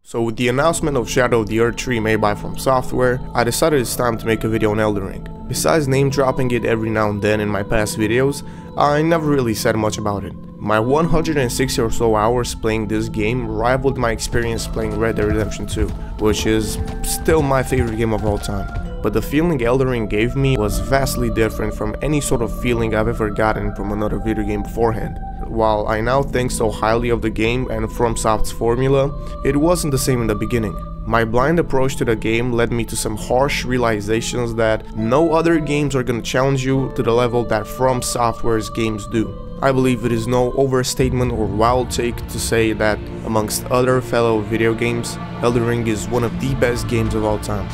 So with the announcement of Shadow of the Erdtree made by FromSoftware, I decided it's time to make a video on Elden Ring. Besides name dropping it every now and then in my past videos, I never really said much about it. My 160 or so hours playing this game rivaled my experience playing Red Dead Redemption 2, which is still my favorite game of all time. But the feeling Elden Ring gave me was vastly different from any sort of feeling I've ever gotten from another video game beforehand. While I now think so highly of the game and FromSoft's formula, it wasn't the same in the beginning. My blind approach to the game led me to some harsh realizations that no other games are gonna challenge you to the level that FromSoftware's games do. I believe it is no overstatement or wild take to say that, amongst other fellow video games, Elden Ring is one of the best games of all time.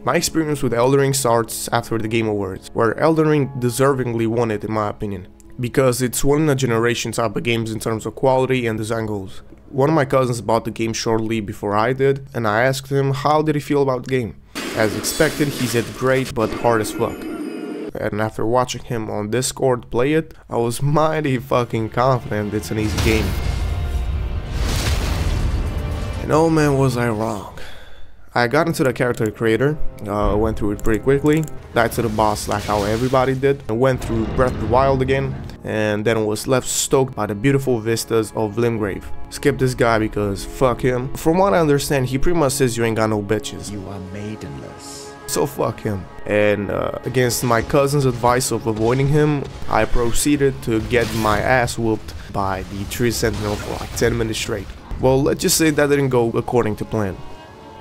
My experience with Elden Ring starts after the Game Awards, where Elden Ring deservingly won it in my opinion, because it's one in a generation type of games in terms of quality and design goals. One of my cousins bought the game shortly before I did, and I asked him how did he feel about the game. As expected, he said great but hard as fuck. And after watching him on Discord play it, I was mighty fucking confident it's an easy game. And oh man, was I wrong. I got into the character creator, went through it pretty quickly, died to the boss like how everybody did, and went through Breath of the Wild again, and then was left stoked by the beautiful vistas of Limgrave. Skip this guy because fuck him. From what I understand, he pretty much says you ain't got no bitches. You are maidenless. So fuck him. And against my cousin's advice of avoiding him, I proceeded to get my ass whooped by the tree sentinel for like 10 minutes straight. Well, let's just say that didn't go according to plan.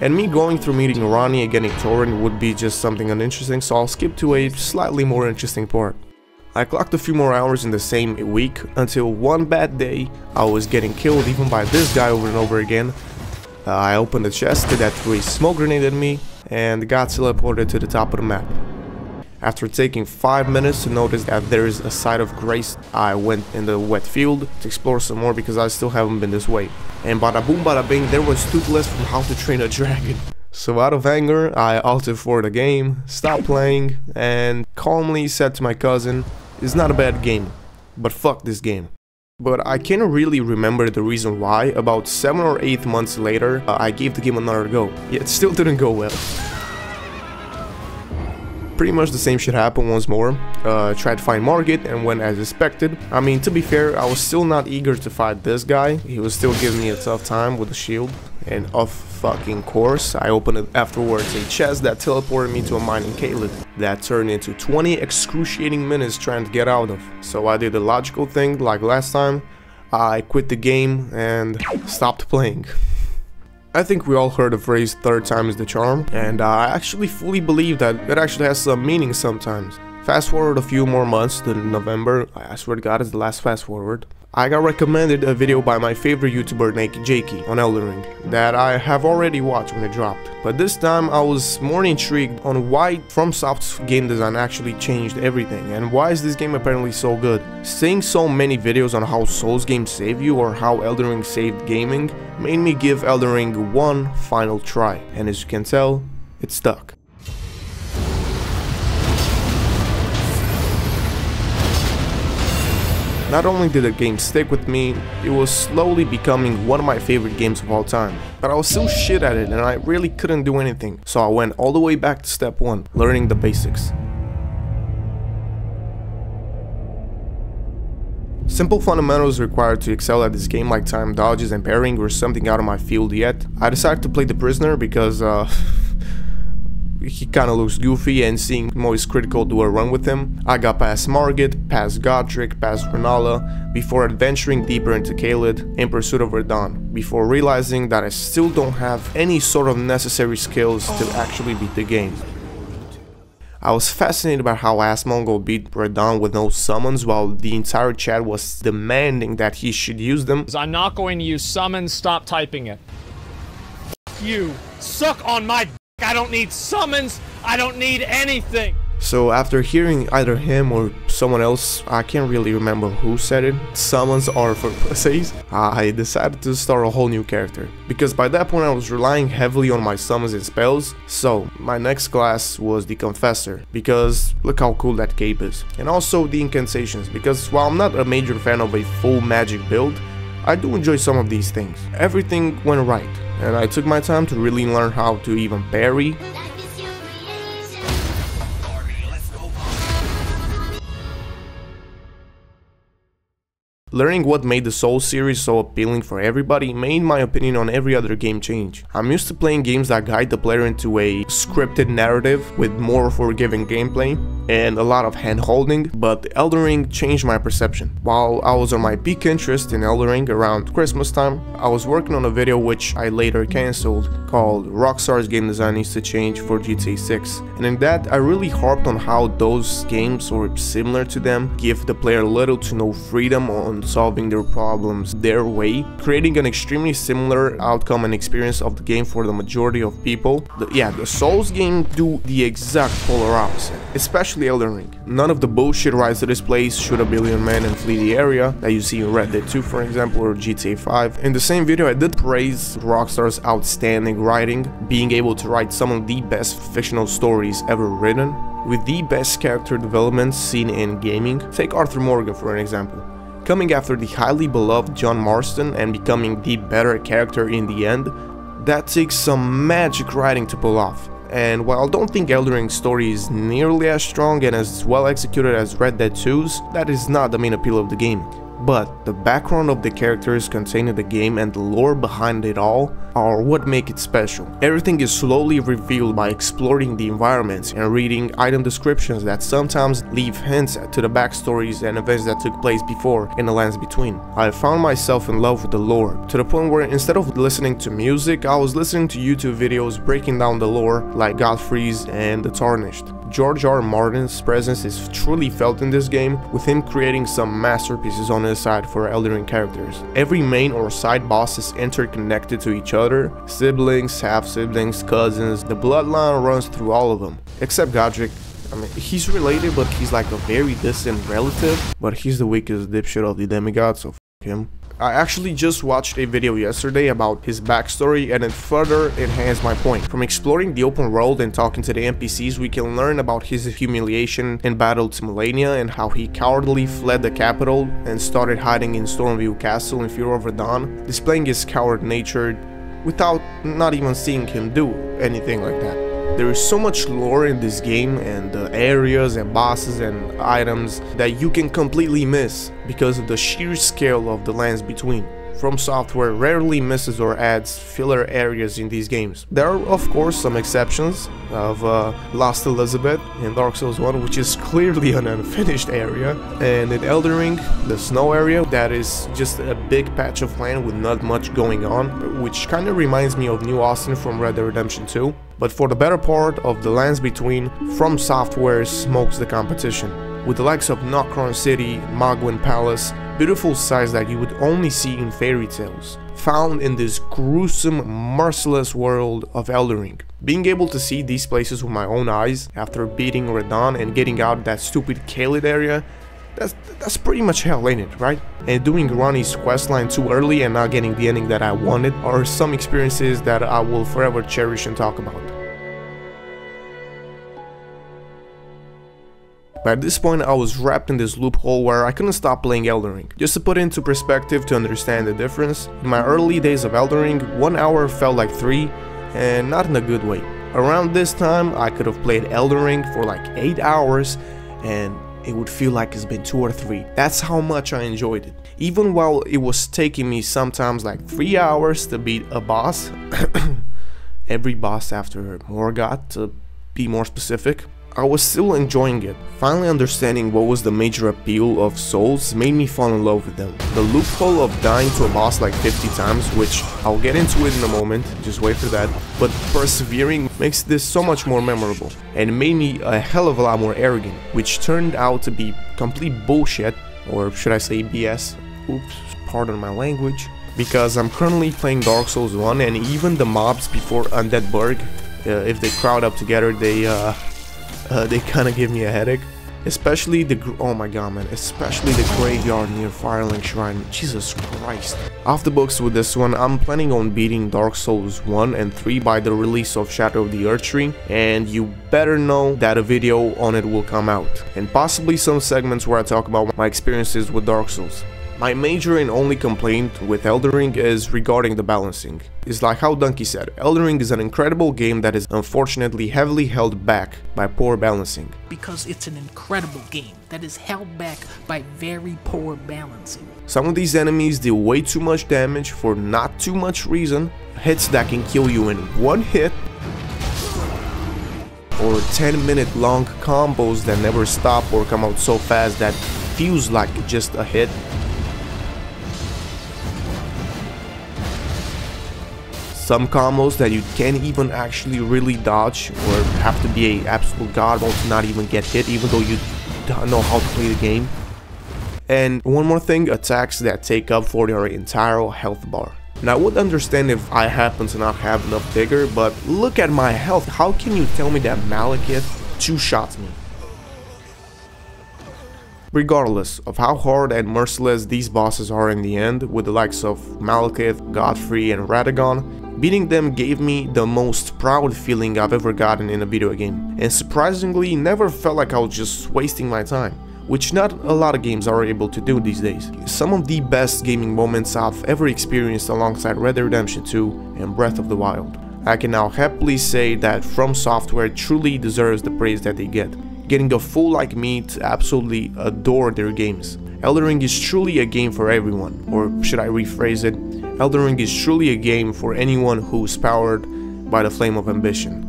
And me going through meeting Ronnie and getting Torrent would be just something uninteresting, so I'll skip to a slightly more interesting part. I clocked a few more hours in the same week, until one bad day I was getting killed even by this guy over and over again. I opened the chest, that threw a smoke grenade at me, and got teleported to the top of the map. After taking 5 minutes to notice that there is a site of grace, I went in the wet field to explore some more because I still haven't been this way. And bada boom bada bing, there was Toothless from How to Train a Dragon. So out of anger, I altered for the game, stopped playing, and calmly said to my cousin, "It's not a bad game, but fuck this game." But I can't really remember the reason why. About 7 or 8 months later, I gave the game another go. It still didn't go well. Pretty much the same shit happened once more. Tried to find Margit and went as expected. I mean, to be fair, I was still not eager to fight this guy. He was still giving me a tough time with the shield. And of fucking course, I opened afterwards a chest that teleported me to a mining calyx that turned into 20 excruciating minutes trying to get out of. So I did the logical thing like last time. I quit the game and stopped playing. I think we all heard the phrase "third time is the charm," and I actually fully believe that it actually has some meaning sometimes. Fast forward a few more months to November, I swear to God it's the last fast forward, I got recommended a video by my favorite YouTuber named Jakey on Elden Ring that I have already watched when it dropped. But this time I was more intrigued on why FromSoft's game design actually changed everything and why is this game apparently so good. Seeing so many videos on how Souls games save you or how Elden Ring saved gaming made me give Elden Ring one final try, and as you can tell, it stuck. Not only did the game stick with me, it was slowly becoming one of my favorite games of all time. But I was still shit at it and I really couldn't do anything, so I went all the way back to step 1, learning the basics. Simple fundamentals required to excel at this game like time dodges and parrying were something out of my field yet. I decided to play the prisoner because he kinda looks goofy and seeing him always critical to a run with him. I got past Margit, past Godric, past Renala, before adventuring deeper into Caelid in pursuit of Radahn, before realizing that I still don't have any sort of necessary skills to actually beat the game. I was fascinated by how Asmongold beat Radahn with no summons while the entire chat was demanding that he should use them. I'm not going to use summons, stop typing it. You suck on my I don't need summons, I don't need anything. So after hearing either him or someone else, I can't really remember who said it, summons are for pussies, I decided to start a whole new character. Because by that point I was relying heavily on my summons and spells, so my next class was the Confessor, because look how cool that cape is. And also the Incantations, because while I'm not a major fan of a full magic build, I do enjoy some of these things. Everything went right, and I took my time to really learn how to even parry. Learning what made the Souls series so appealing for everybody made my opinion on every other game change. I'm used to playing games that guide the player into a scripted narrative with more forgiving gameplay and a lot of hand-holding, but Elden Ring changed my perception. While I was on my peak interest in Elden Ring around Christmas time, I was working on a video which I later cancelled called Rockstar's game design needs to change for GTA 6. And in that I really harped on how those games or similar to them give the player little to no freedom on solving their problems their way, creating an extremely similar outcome and experience of the game for the majority of people. The Souls game do the exact polar opposite, especially Elden Ring. None of the bullshit rise to this place, shoot a billion men and flee the area that you see in Red Dead 2 for example, or GTA 5. In the same video I did praise Rockstar's outstanding writing, being able to write some of the best fictional stories ever written, with the best character developments seen in gaming. Take Arthur Morgan for an example. Coming after the highly beloved John Marston and becoming the better character in the end, that takes some magic writing to pull off. And while I don't think Elden Ring's story is nearly as strong and as well executed as Red Dead 2's, that is not the main appeal of the game. But the background of the characters contained in the game and the lore behind it all are what make it special. Everything is slowly revealed by exploring the environments and reading item descriptions that sometimes leave hints to the backstories and events that took place before in the lands between. I found myself in love with the lore, to the point where instead of listening to music, I was listening to YouTube videos breaking down the lore like Godfrey's and The Tarnished. George R. Martin's presence is truly felt in this game, with him creating some masterpieces on his side for Elden Ring characters. Every main or side boss is interconnected to each other, siblings, half-siblings, cousins, the bloodline runs through all of them. Except Godric. I mean, he's related, but he's like a very distant relative, but he's the weakest dipshit of the demigods, so f*** him. I actually just watched a video yesterday about his backstory and it further enhanced my point. From exploring the open world and talking to the NPCs, we can learn about his humiliation in battle to Melania and how he cowardly fled the capital and started hiding in Stormview Castle in fear of Radahn, displaying his coward nature without not even seeing him do anything like that. There is so much lore in this game and the areas and bosses and items that you can completely miss because of the sheer scale of the lands between. FromSoftware rarely misses or adds filler areas in these games. There are of course some exceptions of Lost Elizabeth in Dark Souls 1, which is clearly an unfinished area, and in Elden Ring, the snow area that is just a big patch of land with not much going on, which kinda reminds me of New Austin from Red Dead Redemption 2. But for the better part of the lands between, FromSoftware smokes the competition, with the likes of Nokron City, Magwin Palace, beautiful sights that you would only see in fairy tales, found in this gruesome, merciless world of Elden Ring. Being able to see these places with my own eyes after beating Radahn and getting out that stupid Caelid area, that's pretty much hell, ain't it, right? And doing Ronnie's questline too early and not getting the ending that I wanted are some experiences that I will forever cherish and talk about. But at this point I was wrapped in this loophole where I couldn't stop playing Elden Ring. Just to put it into perspective to understand the difference, in my early days of Elden Ring, 1 hour felt like 3, and not in a good way. Around this time I could have played Elden Ring for like 8 hours and it would feel like it's been 2 or 3. That's how much I enjoyed it. Even while it was taking me sometimes like 3 hours to beat a boss, every boss after Morgoth to be more specific, I was still enjoying it. Finally understanding what was the major appeal of Souls made me fall in love with them. The loophole of dying to a boss like 50 times, which I'll get into it in a moment, just wait for that, but persevering makes this so much more memorable, and made me a hell of a lot more arrogant, which turned out to be complete bullshit, or should I say BS, oops, pardon my language, because I'm currently playing Dark Souls 1 and even the mobs before Undead Burg, if they crowd up together, they they kind of give me a headache. Especially oh my god, man, especially the graveyard near Firelink Shrine. Jesus Christ. Off the books with this one, I'm planning on beating Dark Souls 1 and 3 by the release of Shadow of the Erdtree, and you better know that a video on it will come out, and possibly some segments where I talk about my experiences with Dark Souls. My major and only complaint with Elden Ring is regarding the balancing. It's like how Donkey said, Elden Ring is an incredible game that is unfortunately heavily held back by poor balancing. Because it's an incredible game that is held back by very poor balancing. Some of these enemies deal way too much damage for not too much reason, hits that can kill you in one hit, or 10-minute long combos that never stop or come out so fast that feels like just a hit. Some combos that you can't even actually really dodge, or have to be an absolute god mode to not even get hit even though you don't know how to play the game. And one more thing, attacks that take up for your entire health bar. Now I would understand if I happen to not have enough vigor, but look at my health. How can you tell me that Malekith two-shots me? Regardless of how hard and merciless these bosses are in the end, with the likes of Malekith, Godfrey and Radagon, beating them gave me the most proud feeling I've ever gotten in a video game, and surprisingly never felt like I was just wasting my time, which not a lot of games are able to do these days. Some of the best gaming moments I've ever experienced alongside Red Dead Redemption 2 and Breath of the Wild. I can now happily say that FromSoftware truly deserves the praise that they get, getting a fool like me to absolutely adore their games. Elden Ring is truly a game for everyone, or should I rephrase it, Elden Ring is truly a game for anyone who's powered by the flame of ambition.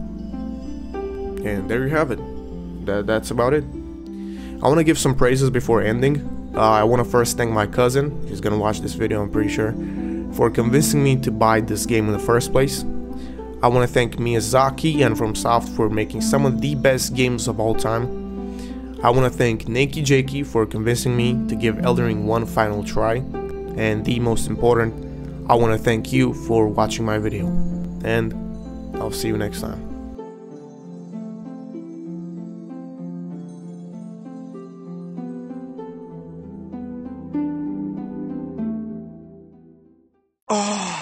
And there you have it. That's about it. I want to give some praises before ending. I want to first thank my cousin, he's gonna watch this video I'm pretty sure, for convincing me to buy this game in the first place. I want to thank Miyazaki and FromSoft for making some of the best games of all time. I want to thank Nakey Jakey for convincing me to give Elden Ring one final try. And the most important, I want to thank you for watching my video. And I'll see you next time. Oh.